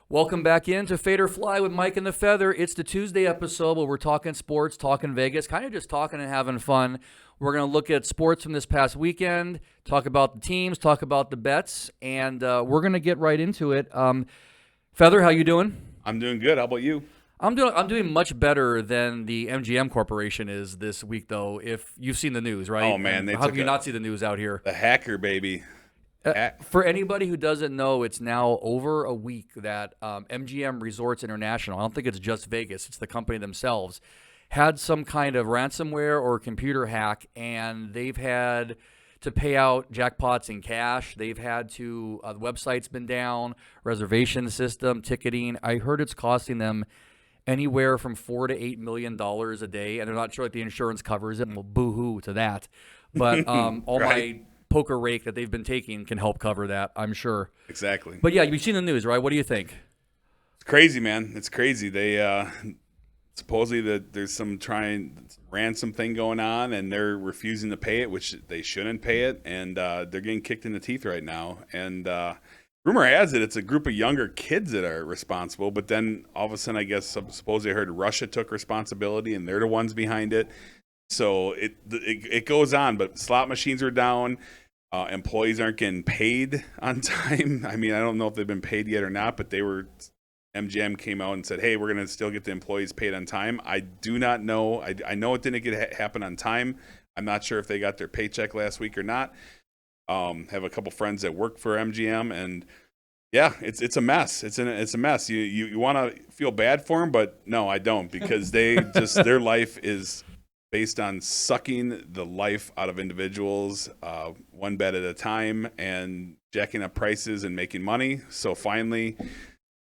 Welcome back into Fade or Fly with Mike and the Feather. It's the Tuesday episode where we're talking sports, talking Vegas, kind of just talking and having fun. We're going to look at sports from this past weekend, talk about the teams, talk about the bets, and we're going to get right into it. Feather, how you doing? I'm doing good. How about you? I'm doing much better than the MGM Corporation is this week, though. If you've seen the news, right? Oh man, how can you not see the news out here? The hacker, baby. For anybody who doesn't know, it's now over a week that MGM Resorts International, I don't think it's just Vegas, it's the company themselves, had some kind of ransomware or computer hack, and they've had to pay out jackpots in cash. They've had to, the website's been down, reservation system, ticketing. I heard it's costing them anywhere from $4 to $8 million a day, and they're not sure if the insurance covers it, and well, boo-hoo to that. But all Right. my poker rake that they've been taking can help cover that, I'm sure. Exactly. But yeah, you've seen the news, right? What do you think? It's crazy, man. It's crazy. They supposedly that there's some ransom thing going on, and they're refusing to pay it, which they shouldn't pay it, and they're getting kicked in the teeth right now. And rumor has it it's a group of younger kids that are responsible, but then all of a sudden, I guess supposedly I heard Russia took responsibility, and they're the ones behind it. So it goes on, but slot machines are down. Employees aren't getting paid on time. I mean, I don't know if they've been paid yet or not, but MGM came out and said, hey, we're going to still get the employees paid on time. I do not know. I know it didn't happen on time. I'm not sure if they got their paycheck last week or not. Have a couple friends that work for MGM, and yeah, it's a mess. It's a mess. You want to feel bad for them, but no, I don't, because their life is based on sucking the life out of individuals, one bet at a time, and jacking up prices and making money. So finally,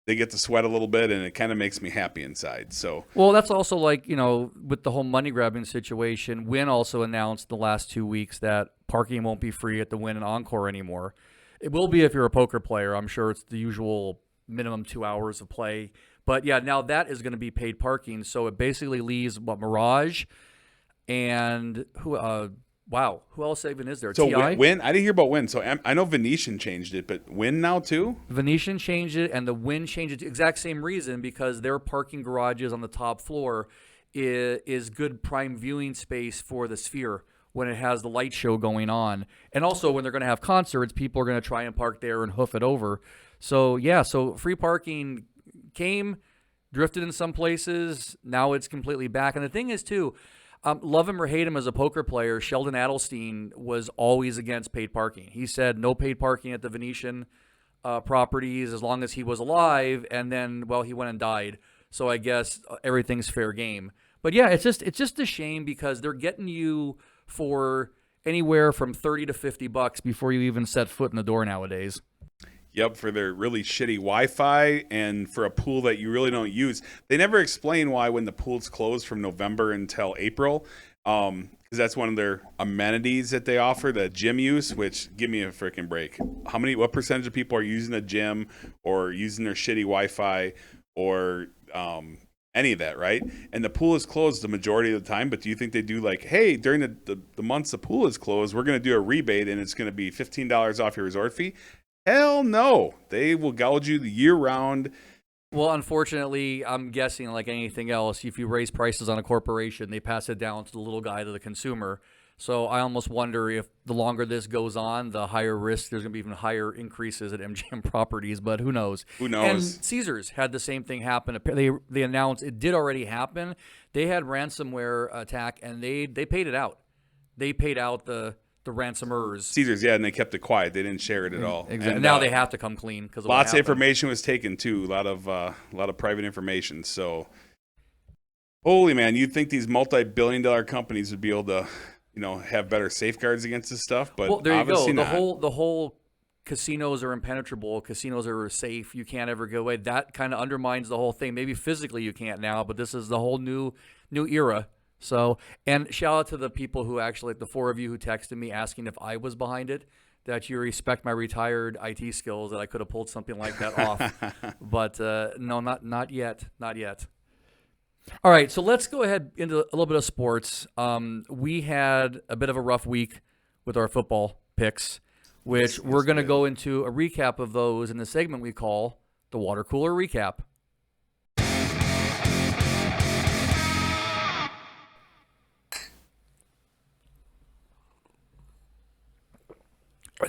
they get to sweat a little bit, and it kind of makes me happy inside. So, well, that's also like, with the whole money grabbing situation, Wynn also announced the last 2 weeks that parking won't be free at the Wynn and Encore anymore. It will be if you're a poker player. I'm sure it's the usual minimum 2 hours of play. But yeah, now that is going to be paid parking. So it basically leaves Mirage and who else even is there? So TI? Wynn, I didn't hear about Wynn. So I know Venetian changed it, but Wynn now too? Venetian changed it, and the Wynn changed it. Exact same reason, because their parking garages on the top floor is good prime viewing space for the Sphere when it has the light show going on. And also when they're going to have concerts, people are going to try and park there and hoof it over. So yeah, so free parking came, drifted in some places. Now it's completely back. And the thing is too, love him or hate him as a poker player, Sheldon Adelstein was always against paid parking. He said no paid parking at the Venetian properties as long as he was alive, and then, well, he went and died. So I guess everything's fair game. But yeah, it's just a shame, because they're getting you for anywhere from $30 to $50 before you even set foot in the door nowadays. Yep, for their really shitty Wi-Fi and for a pool that you really don't use. They never explain why when the pool's closed from November until April, because that's one of their amenities that they offer, the gym use, which, give me a freaking break. What percentage of people are using the gym or using their shitty Wi-Fi or any of that, right? And the pool is closed the majority of the time, but do you think they do like, hey, during the months the pool is closed, we're going to do a rebate and it's going to be $15 off your resort fee? Hell no. They will gouge you the year round. Well, unfortunately, I'm guessing like anything else, if you raise prices on a corporation, they pass it down to the little guy, to the consumer. So I almost wonder if the longer this goes on, the higher risk, there's going to be even higher increases at MGM properties, but who knows? Who knows? And Caesars had the same thing happen. They announced it did already happen. They had ransomware attack, and they paid it out. They paid out the ransomers. Caesars, yeah, and they kept it quiet. They didn't share it at all. Exactly. And now they have to come clean because lots of information was taken too. A lot of private information. So, holy man, you'd think these multi-billion-dollar companies would be able to, have better safeguards against this stuff. But well, there you go. Not. The whole casinos are impenetrable. Casinos are safe. You can't ever go away. That kind of undermines the whole thing. Maybe physically you can't now, but this is the whole new era. So, and shout out to the people who actually, the four of you who texted me asking if I was behind it, that you respect my retired IT skills, that I could have pulled something like that off. But no, not yet. Not yet. All right, so let's go ahead into a little bit of sports. We had a bit of a rough week with our football picks, which we're going to go into a recap of those in the segment we call the Watercooler Recap.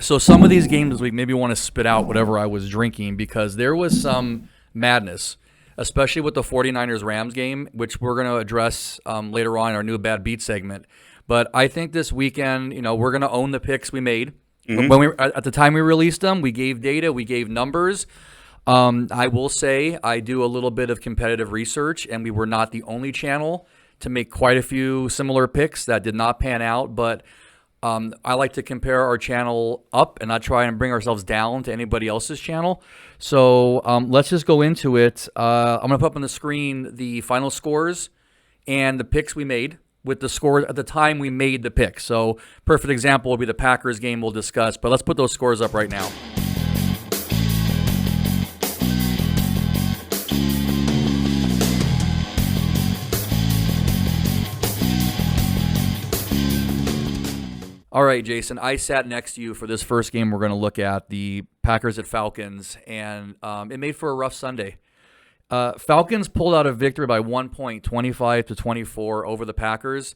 So some of these games this week maybe want to spit out whatever I was drinking because there was some madness, especially with the 49ers-Rams game, which we're going to address later on in our new Bad Beat segment. But I think this weekend, we're going to own the picks we made. When at the time we released them, we gave data, we gave numbers. I will say I do a little bit of competitive research, and we were not the only channel to make quite a few similar picks that did not pan out, but I like to compare our channel up and not try and bring ourselves down to anybody else's channel. So let's just go into it. I'm going to put up on the screen the final scores and the picks we made with the scores at the time we made the picks. So perfect example would be the Packers game we'll discuss, but let's put those scores up right now. All right, Jason, I sat next to you for this first game we're going to look at, the Packers at Falcons, and it made for a rough Sunday. Falcons pulled out a victory by 1 point, 25-24 over the Packers.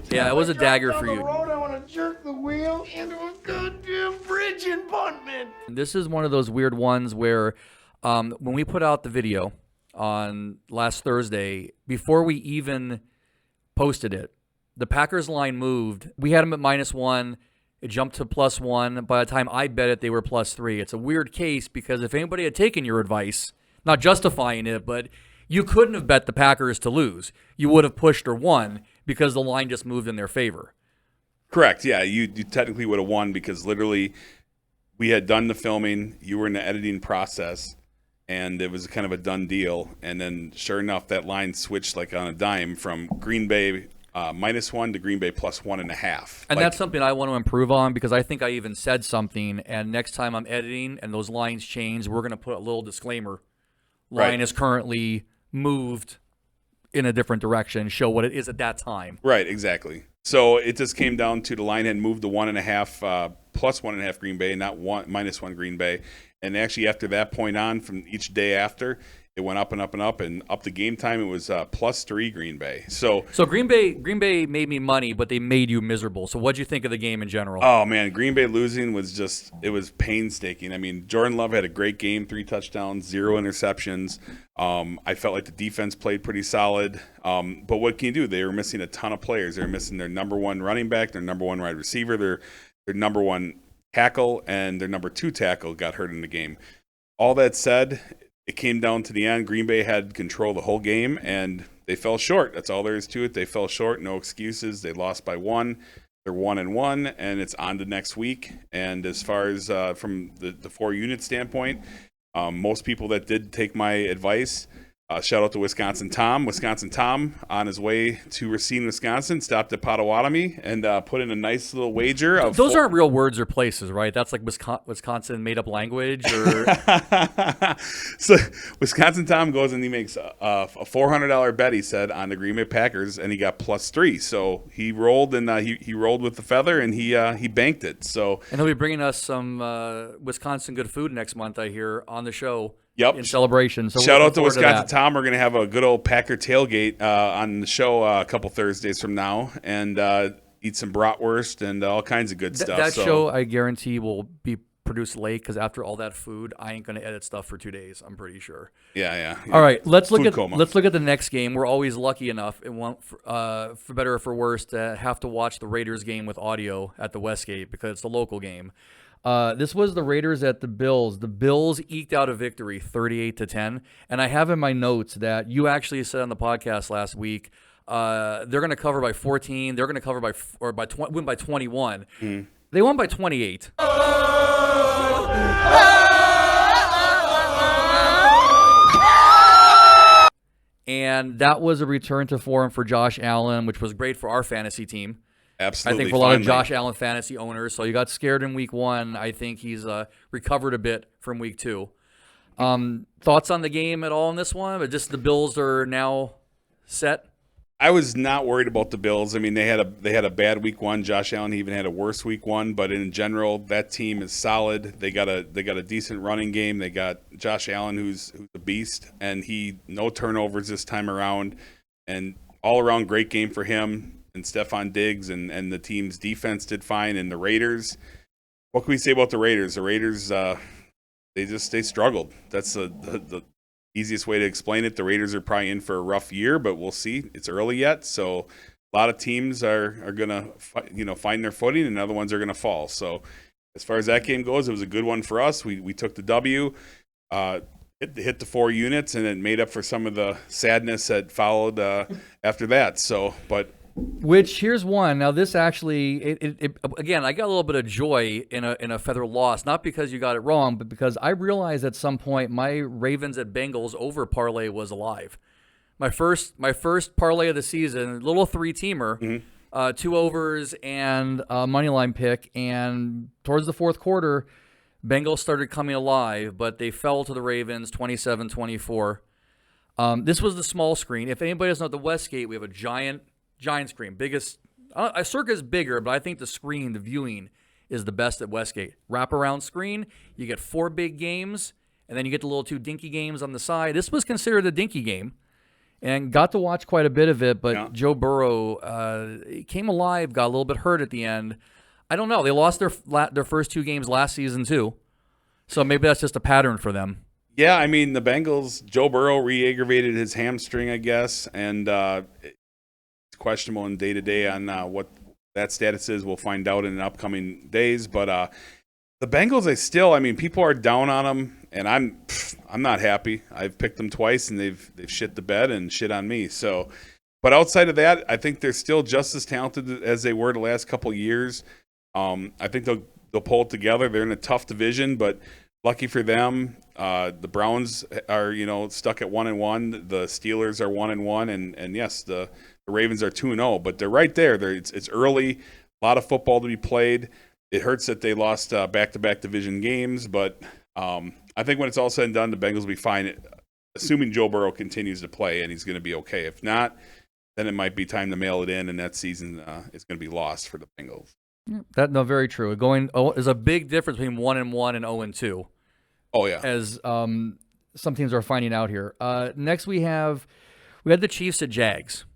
Yeah, it was a dagger for you. I want to jerk the wheel into a goddamn bridge and bunt, man. This is one of those weird ones where when we put out the video on last Thursday, before we even posted it, the Packers line moved. We had them at -1. It jumped to +1. By the time I bet it, they were +3. It's a weird case because if anybody had taken your advice, not justifying it, but you couldn't have bet the Packers to lose. You would have pushed or won because the line just moved in their favor. Correct. Yeah, you technically would have won because literally we had done the filming. You were in the editing process, and it was kind of a done deal. And then sure enough, that line switched like on a dime from Green Bay -1 to Green Bay +1.5. And that's something I want to improve on because I think I even said something. And next time I'm editing and those lines change, we're going to put a little disclaimer. Line is currently moved in a different direction. Show what it is at that time. Right, exactly. So it just came down to the line had moved to 1.5 +1.5 Green Bay, not -1 Green Bay. And actually after that point on, from each day after, it went up and up and up, and up to game time, it was +3 Green Bay. So Green Bay made me money, but they made you miserable. So what'd you think of the game in general? Oh, man, Green Bay losing was it was painstaking. I mean, Jordan Love had a great game, 3 touchdowns, 0 interceptions. I felt like the defense played pretty solid. But what can you do? They were missing a ton of players. They were missing their number 1 running back, their number 1 wide receiver, their number 1 tackle, and their number 2 tackle got hurt in the game. All that said, it came down to the end. Green Bay had control the whole game, and they fell short. That's all there is to it. They fell short. No excuses. They lost by 1. They're 1-1, and it's on to next week. And as far as from the 4-unit standpoint, most people that did take my advice, shout out to Wisconsin Tom. Wisconsin Tom, on his way to Racine, Wisconsin, stopped at Potawatomi and put in a nice little wager. Those aren't real words or places, right? That's like Wisconsin made-up language? Or So Wisconsin Tom goes and he makes a $400 bet, he said, on the Green Bay Packers, and he got +3. So he rolled, and he rolled with the feather, and he banked it. So and he'll be bringing us some Wisconsin good food next month, I hear, on the show. Yep. In celebration. So shout out to Wisconsin Tom. We're going to have a good old Packer tailgate on the show a couple Thursdays from now, and eat some bratwurst and all kinds of good stuff. That show, I guarantee, will be produced late because after all that food, I ain't going to edit stuff for 2 days. I'm pretty sure. Yeah. All right, let's look coma. at the next game. We're always lucky enough, for better or for worse, to have to watch the Raiders game with audio at the Westgate because it's the local game. This was the Raiders at the Bills. The Bills eked out a victory, 38-10. And I have in my notes that you actually said on the podcast last week, they're going to cover by 14. They're going to cover win by 21. They won by 28. And that was a return to form for Josh Allen, which was great for our fantasy team. Absolutely. I think for a lot of Josh Allen fantasy owners. So you got scared in week 1. I think he's recovered a bit from week 2. Thoughts on the game at all in this one? But just the Bills are now set? I was not worried about the Bills. I mean, they had a bad week one. Josh Allen even had a worse week one, but in general, that team is solid. They got a decent running game. They got Josh Allen, who's a beast, and no turnovers this time around, and all around great game for him and Stephon Diggs, and the team's defense did fine. And the Raiders, what can we say about the Raiders? The Raiders, they struggled. That's the easiest way to explain it. The Raiders are probably in for a rough year, but we'll see. It's early yet, so a lot of teams are gonna find their footing, and other ones are gonna fall. So as far as that game goes, it was a good one for us. We took the W, hit the 4 units, and it made up for some of the sadness that followed after that. So, but. Which, here's one. Now, this actually, again, I got a little bit of joy in a Feather loss, not because you got it wrong, but because I realized at some point my Ravens at Bengals over parlay was alive. My first parlay of the season, little 3-teamer, 2 overs and a money line pick, and towards the fourth quarter, Bengals started coming alive, but they fell to the Ravens 27-24. This was the small screen. If anybody doesn't know, at the Westgate, we have a giant screen. Biggest, Circa is bigger, but I think the screen, the viewing, is the best at Westgate. Wraparound screen, you get 4 big games, and then you get the little 2 dinky games on the side. This was considered a dinky game, and got to watch quite a bit of it, but yeah. Joe Burrow came alive, got a little bit hurt at the end. I don't know. They lost their first 2 games last season, too, so maybe that's just a pattern for them. Yeah, I mean, the Bengals, Joe Burrow re-aggravated his hamstring, I guess, and questionable in day-to-day on what that status is. We'll find out in the upcoming days. But the Bengals, I mean, people are down on them, and I'm not happy. I've picked them twice, and they've shit the bed and shit on me. So, but outside of that, I think they're still just as talented as they were the last couple of years. I think they'll pull it together. They're in a tough division, but lucky for them, the Browns are stuck at 1-1. The Steelers are 1-1, and yes, the Ravens are 2-0, but they're right there. It's early, a lot of football to be played. It hurts that they lost back-to-back division games, but I think when it's all said and done, the Bengals will be fine, assuming Joe Burrow continues to play, and he's going to be okay. If not, then it might be time to mail it in, and that season is going to be lost for the Bengals. Very true. There's a big difference between 1-1 and 0-2. Oh yeah, as some teams are finding out here. Next, we had the Chiefs at Jags.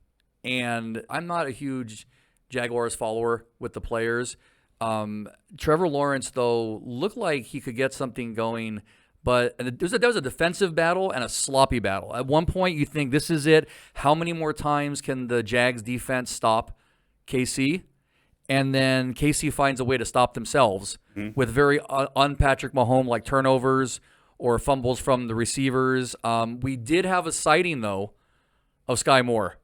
And I'm not a huge Jaguars follower with the players. Trevor Lawrence, though, looked like he could get something going, but there was a defensive battle and a sloppy battle. At one point, you think, this is it. How many more times can the Jags defense stop KC? And then KC finds a way to stop themselves with very un-Patrick Mahomes-like turnovers or fumbles from the receivers. We did have a sighting, though, of Sky Moore.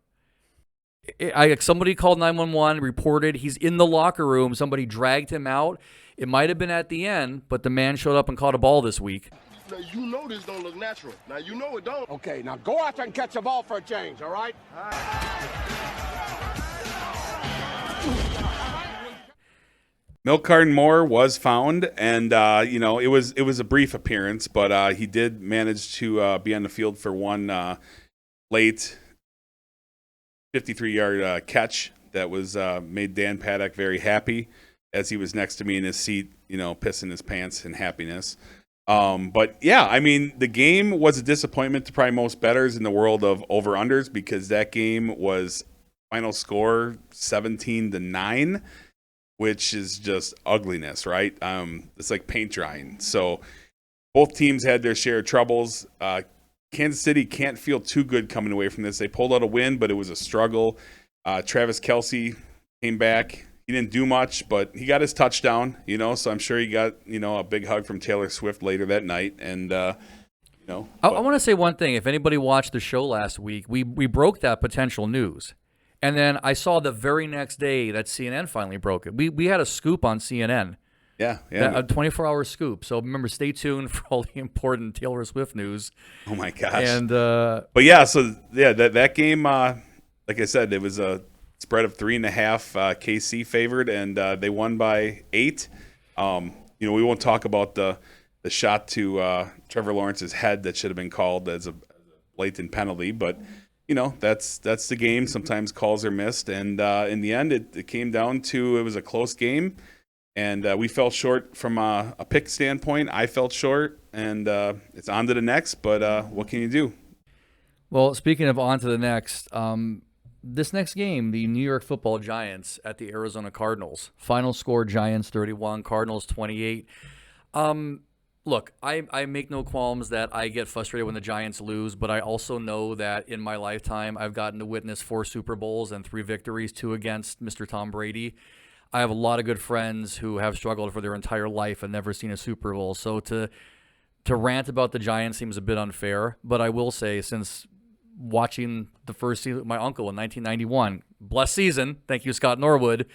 Somebody called 911, reported he's in the locker room. Somebody dragged him out. It might have been at the end, but the man showed up and caught a ball this week. Now, you know this don't look natural. Now, you know it don't. Okay, now go out there and catch a ball for a change, all right? Milk Carton Moore was found, and it was a brief appearance, but he did manage to be on the field for one late 53-yard catch that was made Dan Paddock very happy as he was next to me in his seat, pissing his pants in happiness. But yeah, I mean, the game was a disappointment to probably most bettors in the world of over-unders, because that game was final score 17-9, which is just ugliness, right? It's like paint drying. So both teams had their share of troubles. Kansas City can't feel too good coming away from this. They pulled out a win, but it was a struggle. Travis Kelce came back. He didn't do much, but he got his touchdown, so I'm sure he got, a big hug from Taylor Swift later that night. And, I want to say one thing. If anybody watched the show last week, we broke that potential news. And then I saw the very next day that CNN finally broke it. We had a scoop on CNN. Yeah. A 24-hour scoop. So remember, stay tuned for all the important Taylor Swift news. Oh my gosh! And but yeah, that game, like I said, it was a spread of 3.5. KC favored, and they won by 8. We won't talk about the shot to Trevor Lawrence's head that should have been called as a blatant penalty, but that's the game. Sometimes calls are missed, and in the end, it came down to it was a close game, and we fell short from a pick standpoint. I felt short, and it's on to the next. But what can you do? Well, speaking of on to the next, this next game, the New York Football Giants at the Arizona Cardinals. Final score: Giants 31, Cardinals 28. Look, I make no qualms that I get frustrated when the Giants lose, but I also know that in my lifetime I've gotten to witness 4 Super Bowls and 3 victories, 2 against Mr. Tom Brady. I have a lot of good friends who have struggled for their entire life and never seen a Super Bowl. So to rant about the Giants seems a bit unfair, but I will say, since watching the first season with my uncle in 1991, blessed season, thank you, Scott Norwood,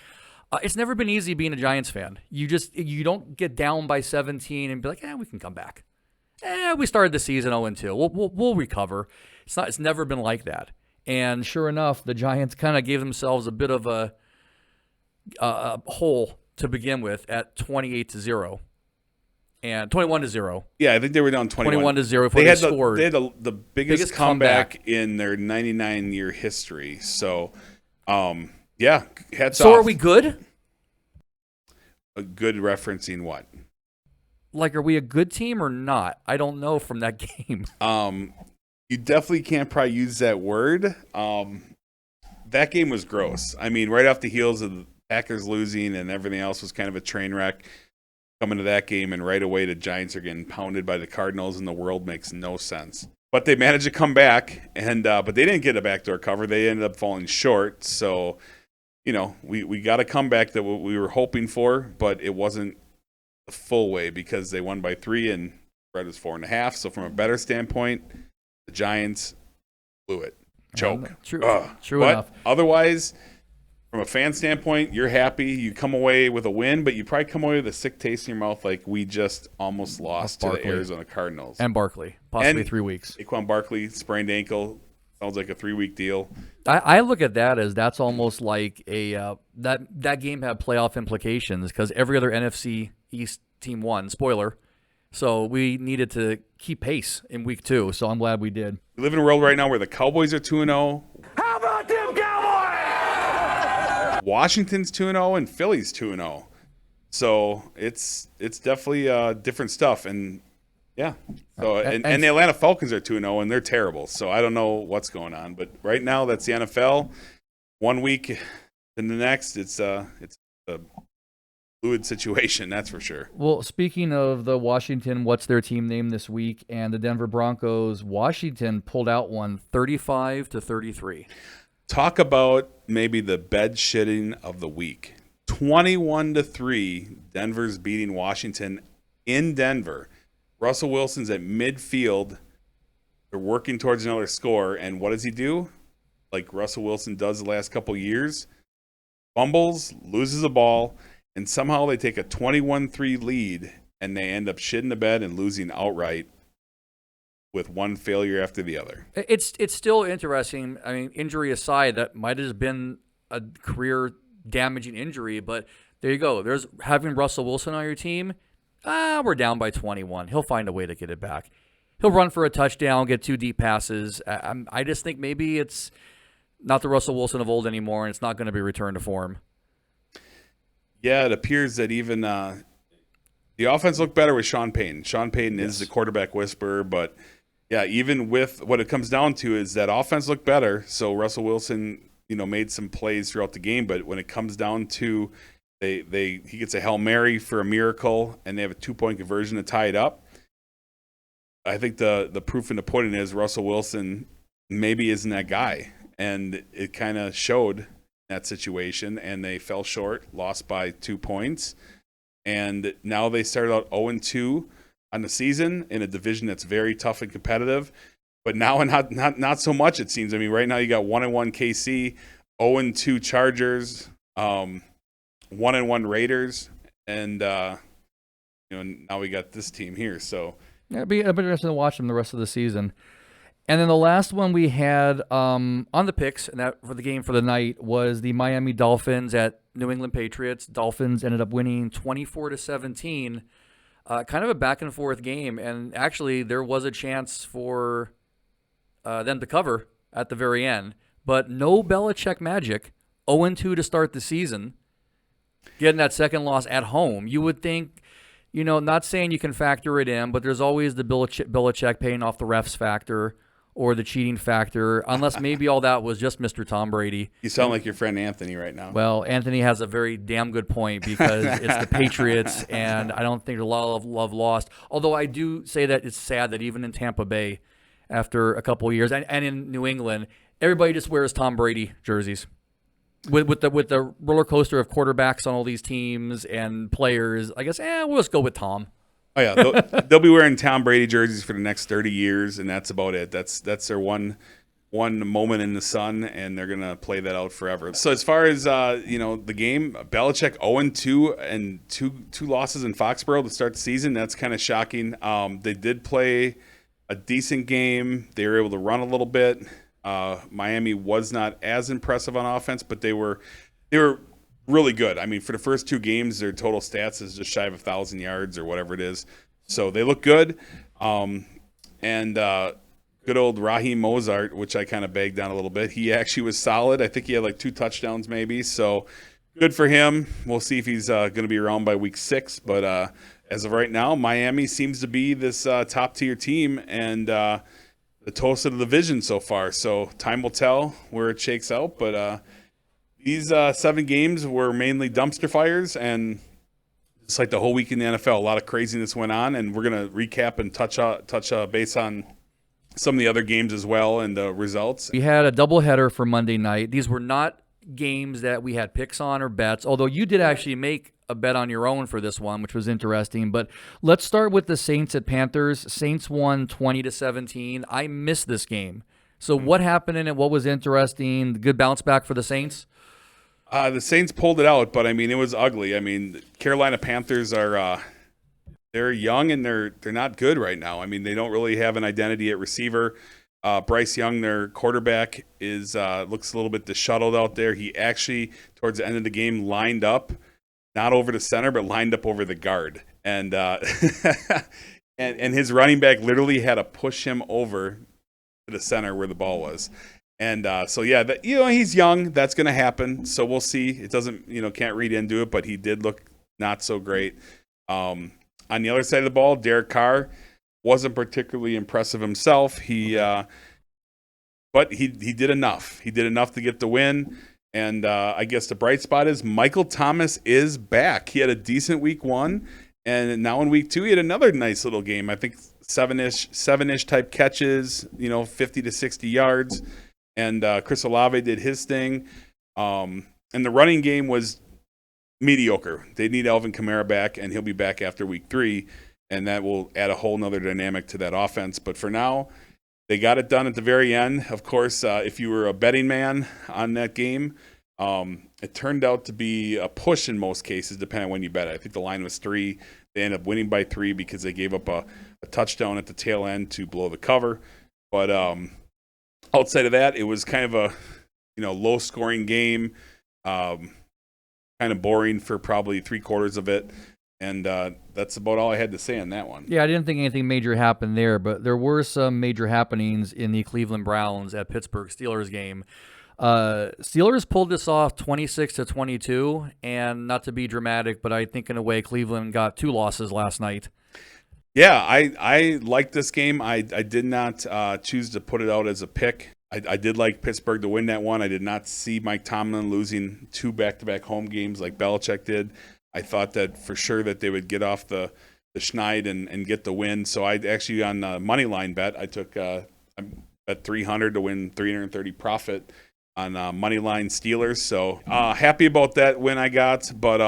it's never been easy being a Giants fan. You don't get down by 17 and be like, we can come back. We started the season 0-2. We'll recover. It's never been like that. And sure enough, the Giants kind of gave themselves a bit of a hole to begin with at 28-0 and 21-0. Yeah, I think they were down 21 to 0 before they scored. They had the biggest comeback in their 99-year history. So, yeah, hats off. So are we good? A good referencing what? Like, are we a good team or not? I don't know from that game. You definitely can't probably use that word. That game was gross. I mean, right off the heels of the Packers losing and everything else was kind of a train wreck. Coming to that game, and right away the Giants are getting pounded by the Cardinals, and the world makes no sense. But they managed to come back, and but they didn't get a backdoor cover. They ended up falling short. So, we got a comeback that we were hoping for, but it wasn't the full way because they won by 3 and spread was 4.5. So from a better standpoint, the Giants blew it. Choke. True but enough. Otherwise, from a fan standpoint, you're happy. You come away with a win, but you probably come away with a sick taste in your mouth like we just almost lost to the Arizona Cardinals. And Barkley, possibly 3 weeks. Saquon Barkley, sprained ankle. Sounds like a 3-week deal. I look at that as that's almost like a that game had playoff implications because every other NFC East team won. Spoiler. So we needed to keep pace in week 2. So I'm glad we did. We live in a world right now where the Cowboys are 2-0. How about them Cowboys? Washington's 2-0 and Philly's 2-0. So it's definitely different stuff. And yeah. So and the Atlanta Falcons are 2-0 and they're terrible. So I don't know what's going on, but right now that's the NFL. 1 week and the next it's a fluid situation, that's for sure. Well, speaking of the Washington, what's their team name this week, and the Denver Broncos, Washington pulled out one 35-33. Talk about maybe the bed shitting of the week. 21-3, Denver's beating Washington in Denver. Russell Wilson's at midfield. They're working towards another score, and what does he do? Like Russell Wilson does the last couple years, fumbles, loses the ball, and somehow they take a 21-3 lead, and they end up shitting the bed and losing outright with one failure after the other. It's still interesting. I mean, injury aside, that might have been a career-damaging injury, but there you go. There's having Russell Wilson on your team. We're down by 21. He'll find a way to get it back. He'll run for a touchdown, get 2 deep passes. I just think maybe it's not the Russell Wilson of old anymore, and it's not going to be returned to form. Yeah, it appears that even the offense looked better with Sean Payton. Sean Payton is the quarterback whisperer, but yeah, even with what it comes down to is that offense looked better. So Russell Wilson, made some plays throughout the game, but when it comes down to he gets a Hail Mary for a miracle, and they have a 2-point conversion to tie it up. I think the proof in the pudding is Russell Wilson maybe isn't that guy, and it kind of showed that situation, and they fell short, lost by 2 points, and now they started out 0-2 on the season in a division that's very tough and competitive, but now not so much, it seems. I mean, right now you got 1-1 KC, 0-2 Chargers, 1-1 Raiders, and now we got this team here. So yeah, it'd be interesting to watch them the rest of the season. And then the last one we had on the picks, and that for the game for the night, was the Miami Dolphins at New England Patriots. Dolphins ended up winning 24-17. Kind of a back and forth game, and actually there was a chance for them to cover at the very end. But no Belichick magic. 0-2 to start the season. Getting that second loss at home. You would think, not saying you can factor it in, but there's always the Belichick paying off the refs factor or the cheating factor, unless maybe all that was just Mr. Tom Brady. You sound like your friend Anthony right now. Well, Anthony has a very damn good point because it's the Patriots, and I don't think a lot of love lost. Although I do say that it's sad that even in Tampa Bay, after a couple of years, and in New England, everybody just wears Tom Brady jerseys. With the roller coaster of quarterbacks on all these teams and players, I guess, we'll just go with Tom. Oh yeah, they'll be wearing Tom Brady jerseys for the next 30 years, and that's about it. That's their one moment in the sun, and they're gonna play that out forever. So as far as the game, Belichick 0-2 and two losses in Foxborough to start the season. That's kind of shocking. They did play a decent game. They were able to run a little bit. Miami was not as impressive on offense, but they were really good. I mean, for the first two games, their total stats is just shy of 1,000 yards or whatever it is. So they look good. And good old Raheem Mostert, which I kind of bagged down a little bit. He actually was solid. I think he had like 2 touchdowns maybe. So good for him. We'll see if he's going to be around by week 6. But as of right now, Miami seems to be this top-tier team and the toast of the division so far. So time will tell where it shakes out. But these 7 games were mainly dumpster fires, and just like the whole week in the NFL, a lot of craziness went on, and we're going to recap and touch base on some of the other games as well and the results. We had a doubleheader for Monday night. These were not games that we had picks on or bets, although you did actually make a bet on your own for this one, which was interesting. But let's start with the Saints at Panthers. Saints won 20-17. I missed this game. So what happened in it? What was interesting? Good bounce back for the Saints? The Saints pulled it out, but I mean, it was ugly. I mean, Carolina Panthers are they're young and they're not good right now. I mean, they don't really have an identity at receiver. Bryce Young, their quarterback, looks a little bit disheveled out there. He actually, towards the end of the game, lined up, not over the center, but lined up over the guard. And and his running back literally had to push him over to the center where the ball was. And so, yeah, he's young. That's going to happen. So we'll see. It doesn't, can't read into it, but he did look not so great. On the other side of the ball, Derek Carr wasn't particularly impressive himself. But he did enough. He did enough to get the win. And I guess the bright spot is Michael Thomas is back. He had a decent week 1, and now in week 2 he had another nice little game. I think seven-ish type catches, 50 to 60 yards. And Chris Olave did his thing. And the running game was mediocre. They need Alvin Kamara back, and he'll be back after week 3, and that will add a whole nother dynamic to that offense. But for now, they got it done at the very end. Of course, if you were a betting man on that game, it turned out to be a push in most cases, depending on when you bet it. I think the line was 3. They ended up winning by 3 because they gave up a touchdown at the tail end to blow the cover. But outside of that, it was kind of a low-scoring game, kind of boring for probably 3/4 of it. And that's about all I had to say on that one. Yeah, I didn't think anything major happened there, but there were some major happenings in the Cleveland Browns at Pittsburgh Steelers game. Steelers pulled this off 26-22, and not to be dramatic, but I think in a way Cleveland got 2 losses last night. Yeah, I liked this game. I did not choose to put it out as a pick. I did like Pittsburgh to win that one. I did not see Mike Tomlin losing 2 back-to-back home games like Belichick did. I thought that for sure that they would get off the schneid and get the win. So I actually, on the money line bet, I took I bet 300 to win 330 profit on money line Steelers. So happy about that win I got. But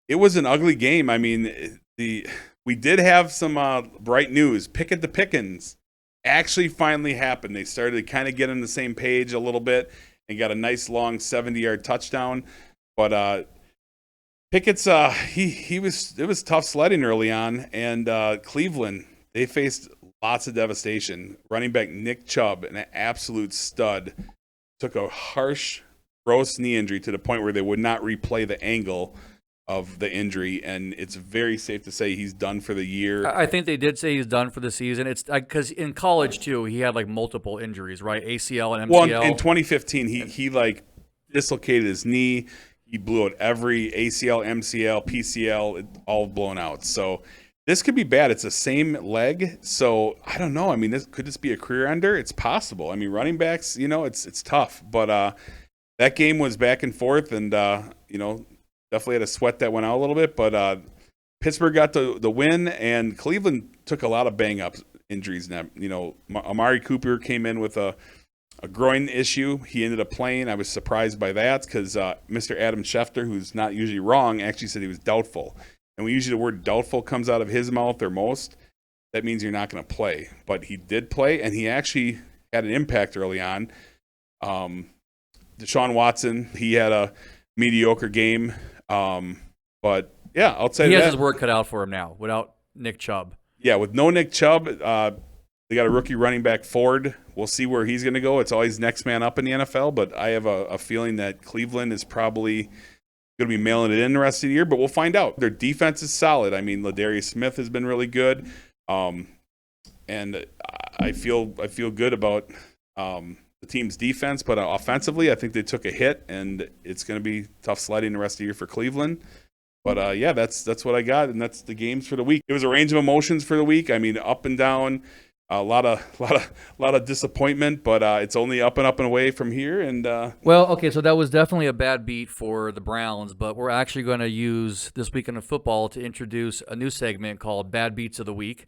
it was an ugly game. I mean, we did have some bright news. Pickett the Pickens actually finally happened. They started to kind of get on the same page a little bit and got a nice long 70-yard touchdown. But Pickett's it was tough sledding early on, and Cleveland, they faced lots of devastation. Running back Nick Chubb, an absolute stud, took a harsh, gross knee injury to the point where they would not replay the angle of the injury, and it's very safe to say he's done for the year. I think they did say he's done for the season. It's because in college too, he had like multiple injuries, right? ACL and MCL. Well, in 2015, he like dislocated his knee. He blew out every ACL, MCL, PCL, all blown out. So this could be bad. It's the same leg. So I don't know. I mean, could this be a career ender? It's possible. I mean, running backs, it's tough. But that game was back and forth, and definitely had a sweat that went out a little bit. But Pittsburgh got the win, and Cleveland took a lot of bang-up injuries. Now, Amari Cooper came in with a groin issue. He ended up playing. I was surprised by that because Mr. Adam Schefter, who's not usually wrong, actually said he was doubtful. And when usually the word doubtful comes out of his mouth or most, that means you're not going to play. But he did play, and he actually had an impact early on. Deshaun Watson, he had a mediocre game. But, yeah, I'll say he has that. his work cut out for him now without Nick Chubb. Yeah, with no Nick Chubb, they got a rookie running back, Ford. We'll see where he's going to go. It's always next man up in the NFL, but I have a feeling that Cleveland is probably going to be mailing it in the rest of the year, but we'll find out. Their defense is solid. I mean, Ladarius Smith has been really good, and I feel good about the team's defense, but offensively, I think they took a hit, and it's going to be tough sledding the rest of the year for Cleveland. But, yeah, that's what I got, and that's the games for the week. It was a range of emotions for the week. I mean, up and down. A lot of disappointment, but it's only up and away from here. And well, okay, so that was definitely a bad beat for the Browns, but we're actually going to use this weekend of football to introduce a new segment called Bad Beats of the Week.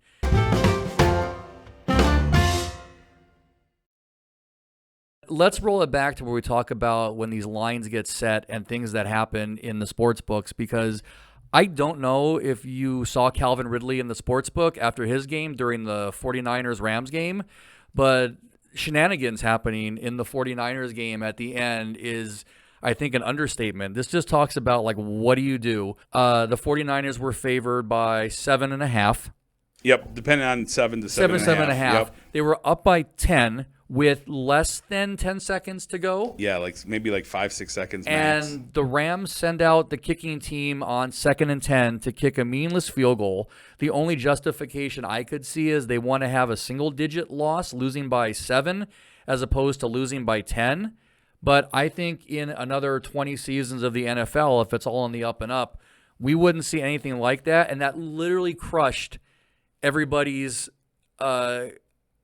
Let's roll it back to where we talk about when these lines get set and things that happen in the sports books, because I don't know if you saw Calvin Ridley in the sports book after his game during the 49ers-Rams game, but shenanigans happening in the 49ers game at the end is, I think, an understatement. This just talks about, like, what do you do? The 49ers were favored by 7.5. Yep, depending on 7 to 7.5. Yep. They were up by 10 with less than 10 seconds to go. Yeah, maybe 5-6 seconds max. And the Rams send out the kicking team on 2nd and 10 to kick a meaningless field goal. The only justification I could see is they want to have a single-digit loss, losing by 7, as opposed to losing by 10. But I think in another 20 seasons of the NFL, if it's all on the up and up, we wouldn't see anything like that. And that literally crushed everybody's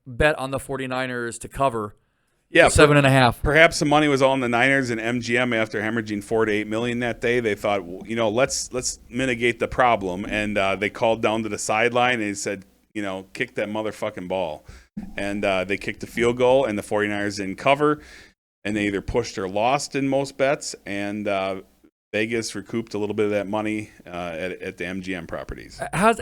bet on the 49ers to cover. Yeah, 7.5. Perhaps the money was all in the Niners and MGM after hemorrhaging $4 to $8 million that day. They thought, let's mitigate the problem, and they called down to the sideline and they said, kick that motherfucking ball, and they kicked the field goal, and the 49ers didn't cover, and they either pushed or lost in most bets, and Vegas recouped a little bit of that money at the MGM properties. As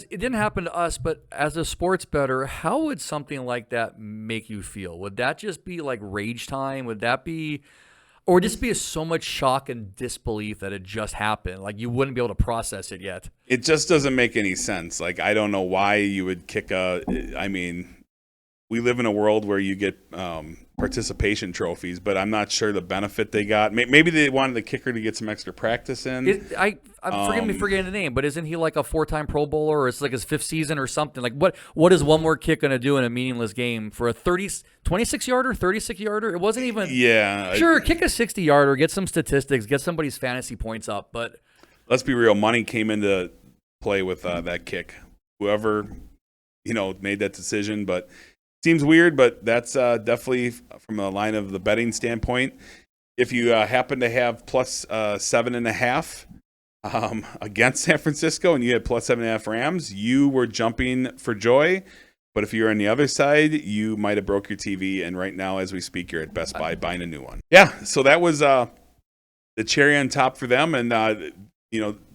it didn't happen to us, but as a sports bettor, how would something like that make you feel? Would that just be like rage time? Would that be, or just be so much shock and disbelief that it just happened? Like you wouldn't be able to process it yet. It just doesn't make any sense. I don't know why you would kick we live in a world where you get participation trophies, but I'm not sure the benefit they got. Maybe they wanted the kicker to get some extra practice in. I'm forgetting the name, but isn't he like a 4-time Pro Bowler, or it's like his 5th season or something? Like what is one more kick going to do in a meaningless game for a 26-yarder, 36-yarder? It wasn't even. Yeah. Sure, kick a 60-yarder, get some statistics, get somebody's fantasy points up, but. Let's be real. Money came into play with that kick. Whoever, made that decision, but. Seems weird, but that's definitely from a line of the betting standpoint. If you happen to have plus 7.5 against San Francisco and you had plus 7.5 Rams, you were jumping for joy. But if you're on the other side, you might have broke your TV. And right now, as we speak, you're at Best Buy buying a new one. Yeah, so that was the cherry on top for them. And,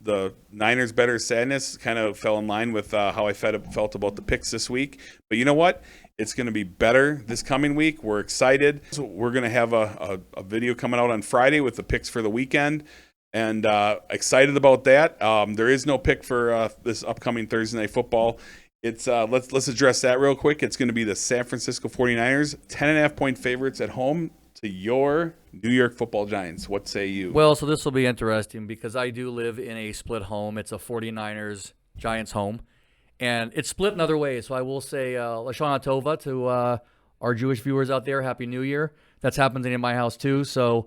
the Niners' better sadness kind of fell in line with how I felt about the picks this week. But you know what? It's going to be better this coming week. We're excited. So we're going to have a video coming out on Friday with the picks for the weekend, and excited about that. There is no pick for this upcoming Thursday Night Football. It's let's address that real quick. It's going to be the San Francisco 49ers, 10.5-point favorites at home to your New York Football Giants. What say you? Well, so this will be interesting because I do live in a split home. It's a 49ers Giants home, and it's split another way. So I will say Lashana Tova to our Jewish viewers out there, Happy New Year. That's happening in my house too. So,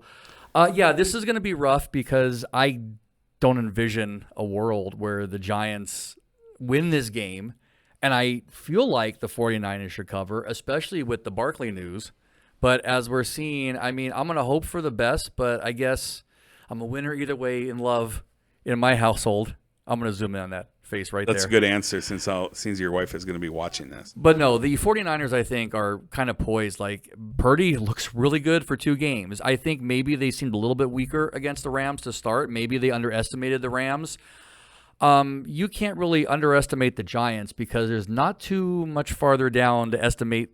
yeah, this is going to be rough because I don't envision a world where the Giants win this game, and I feel like the 49ers should cover, especially with the Barkley news. But as we're seeing, I mean, I'm going to hope for the best, but I guess I'm a winner either way in love in my household. I'm going to zoom in on that face right there. That's a good answer since your wife is going to be watching this. But no, the 49ers, I think, are kind of poised. Like, Purdy looks really good for 2 games. I think maybe they seemed a little bit weaker against the Rams to start. Maybe they underestimated the Rams. You can't really underestimate the Giants because there's not too much farther down to estimate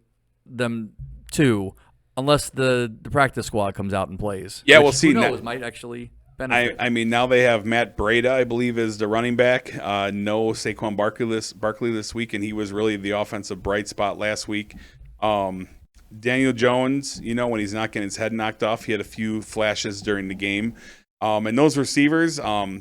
them to, unless the practice squad comes out and plays. Yeah, which, we'll see. Who knows, might actually benefit. I mean, now they have Matt Breida, I believe, is the running back. No Saquon Barkley this week, and he was really the offensive bright spot last week. Daniel Jones, when he's not getting his head knocked off, he had a few flashes during the game. And those receivers,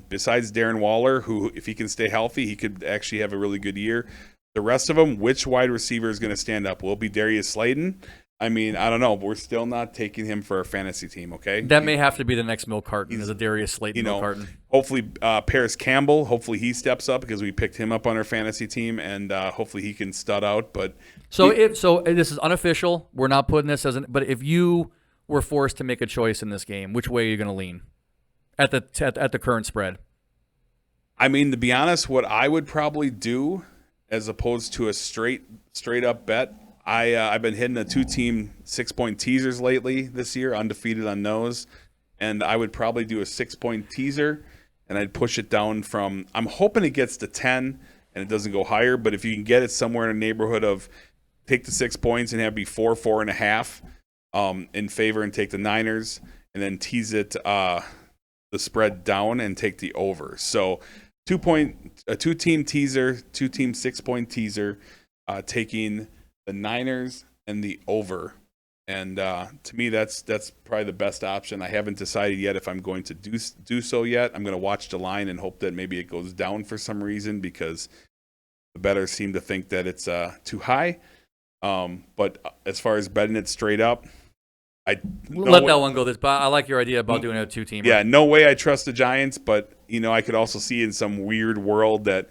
besides Darren Waller, who, if he can stay healthy, he could actually have a really good year. The rest of them, which wide receiver is going to stand up? Will it be Darius Slayton? I mean, I don't know. We're still not taking him for a fantasy team, okay? That may have to be the next Milk Carton, is a Darius Slayton Milk Carton. Hopefully Paris Campbell, hopefully he steps up because we picked him up on our fantasy team, and hopefully he can stud out. But So this is unofficial. We're not putting this but if you were forced to make a choice in this game, which way are you going to lean at the current spread? I mean, to be honest, what I would probably do as opposed to a straight up bet, I've been hitting the 2-team 6-point teasers lately this year, undefeated on those, and I would probably do a 6-point teaser, and I'd push it down from, I'm hoping it gets to 10 and it doesn't go higher, but if you can get it somewhere in the neighborhood of take the 6 points and have it be 4.5 in favor and take the Niners, and then tease it the spread down and take the over. So a 2-team teaser, 2-team 6-point teaser, taking the Niners and the over, and to me that's probably the best option. I haven't decided yet if I'm going to do so yet. I'm going to watch the line and hope that maybe it goes down for some reason because the bettors seem to think that it's too high. But as far as betting it straight up, that one go. But I like your idea about doing a 2-team. Yeah, no way I trust the Giants, but I could also see in some weird world that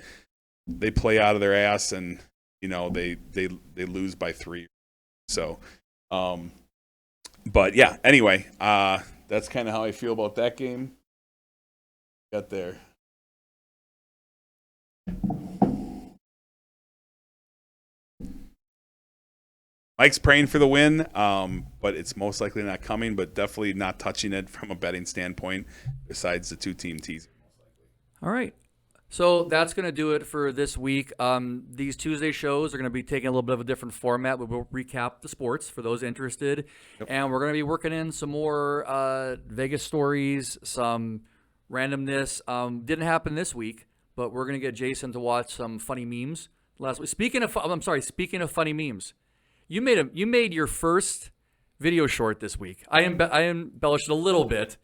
they play out of their ass and they lose by 3. So, but yeah. Anyway, that's kind of how I feel about that game. Got there. Mike's praying for the win, but it's most likely not coming. But definitely not touching it from a betting standpoint. Besides the 2-team teaser. All right. So that's going to do it for this week. These Tuesday shows are going to be taking a little bit of a different format. We'll recap the sports for those interested. Yep. And we're going to be working in some more Vegas stories, some randomness. Didn't happen this week, but we're going to get Jason to watch some funny memes last week. Speaking of funny memes, you made your first video short this week. I embellished it a little bit,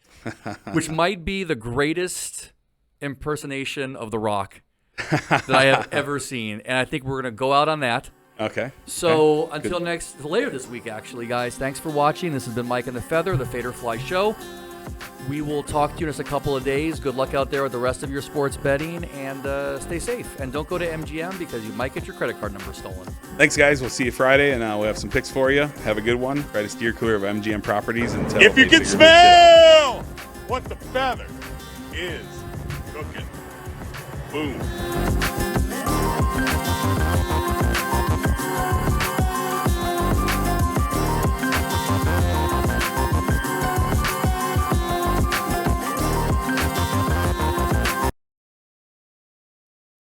which might be the greatest impersonation of The Rock that I have ever seen, and I think we're going to go out on that. Okay. So until later this week, actually, guys, thanks for watching. This has been Mike and the Feather, the Fader Fly Show. We will talk to you in just a couple of days. Good luck out there with the rest of your sports betting, and stay safe. And don't go to MGM because you might get your credit card number stolen. Thanks, guys. We'll see you Friday, and we'll have some picks for you. Have a good one. Try to steer clear of MGM properties until if you can smell what the Feather is cooking. Boom.